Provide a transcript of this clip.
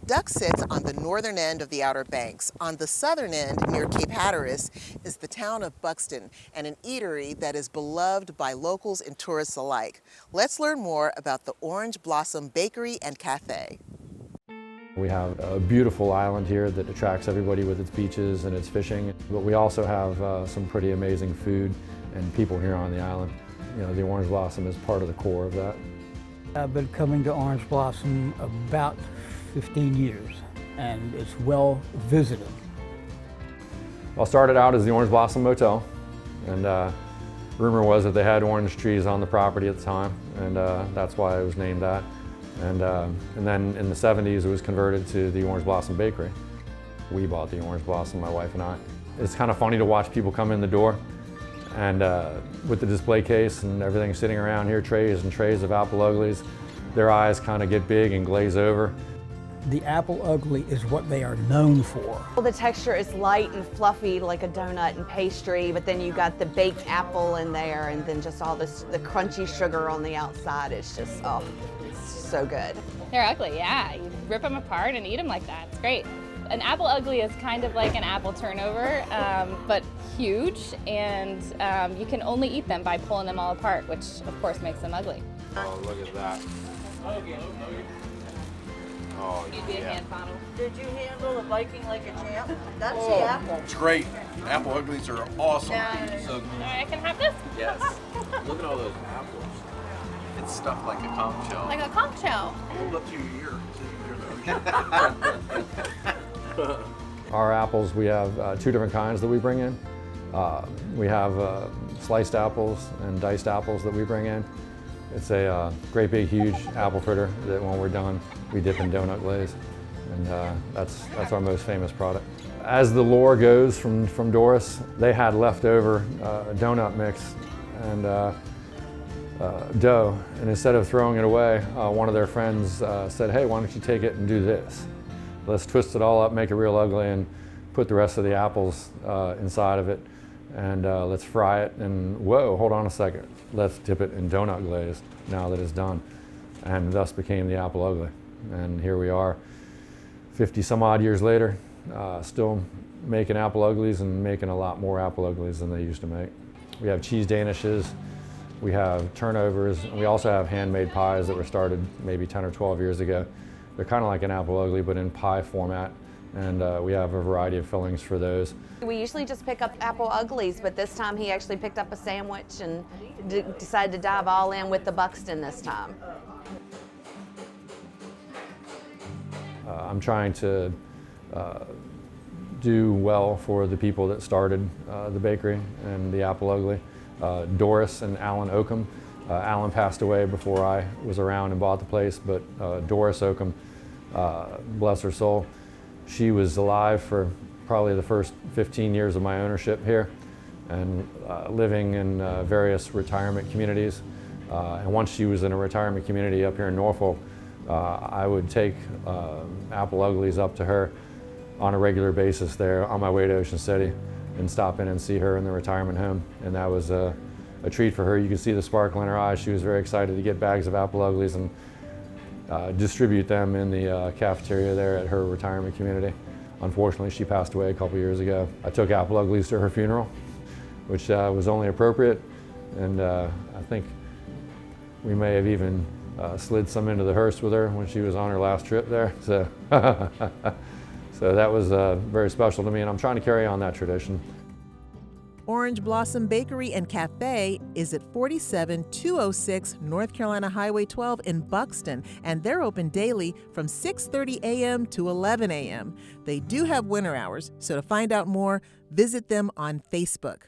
Duck sits on the northern end of the Outer Banks. On the southern end, near Cape Hatteras, is the town of Buxton and an eatery that is beloved by locals and tourists alike. Let's learn more about the Orange Blossom Bakery and Cafe. We have a beautiful island here that attracts everybody with its beaches and its fishing, but we also have some pretty amazing food and people here on the island. You know, the Orange Blossom is part of the core of that. I've been coming to Orange Blossom about 15 years, and it's well visited. Well, started out as the Orange Blossom Motel, and rumor was that they had orange trees on the property at the time, and that's why it was named that. And then in the 70s, it was converted to the Orange Blossom Bakery. We bought the Orange Blossom, my wife and I. It's kind of funny to watch people come in the door, and with the display case and everything sitting around here, trays and trays of Apple Uglies, their eyes kind of get big and glaze over. The Apple Ugly is what they are known for. Well, the texture is light and fluffy like a donut and pastry, but then you got the baked apple in there and then just all this, the crunchy sugar on the outside. It's just, oh, it's so good. They're ugly, yeah. You rip them apart and eat them like that. It's great. An Apple Ugly is kind of like an apple turnover, but huge, and you can only eat them by pulling them all apart, which of course makes them ugly. Oh, look at that. Oh, You'd be a hand funnel. Did you handle the Viking like a champ? That's the apple. It's great. Apple Uglies are awesome. Yeah. So, All right, I can have this? yes. Look at all those apples. It's stuffed like a conch shell. Like a conch shell. Hold up to your ear so you can hear those. Our apples, we have two different kinds that we bring in. We have sliced apples and diced apples that we bring in. It's a great big huge apple fritter that when we're done, we dip in donut glaze. And that's our most famous product. As the lore goes from Doris, they had leftover donut mix and dough. And instead of throwing it away, one of their friends said, hey, why don't you take it and do this? Let's twist it all up, make it real ugly, and put the rest of the apples inside of it. And let's fry it, and whoa, hold on a second. Let's dip it in donut glaze now that it's done. And thus became the Apple Ugly. And here we are, 50 some odd years later, still making Apple Uglies and making a lot more Apple Uglies than they used to make. We have cheese danishes, we have turnovers, and we also have handmade pies that were started maybe 10 or 12 years ago. They're kind of like an Apple Ugly, but in pie format. And we have a variety of fillings for those. We usually just pick up Apple Uglies, but this time he actually picked up a sandwich and decided to dive all in with the Buxton this time. I'm trying to do well for the people that started the bakery and the Apple Ugly. Doris and Alan Oakham. Alan passed away before I was around and bought the place, but Doris Oakham, bless her soul, she was alive for probably the first 15 years of my ownership here and living in various retirement communities. And once she was in a retirement community up here in Norfolk, I would take Apple Uglies up to her on a regular basis there on my way to Ocean City and stop in and see her in the retirement home. And that was a treat for her. You could see the sparkle in her eyes. She was very excited to get bags of Apple Uglies and distribute them in the cafeteria there at her retirement community. Unfortunately, she passed away a couple years ago. I took Apple Uglies to her funeral, which was only appropriate, and I think we may have even slid some into the hearse with her when she was on her last trip there. So, so that was very special to me, and I'm trying to carry on that tradition. Orange Blossom Bakery and Cafe is at 47206 North Carolina Highway 12 in Buxton, and they're open daily from 6:30 a.m. to 11 a.m. They do have winter hours, so to find out more, visit them on Facebook.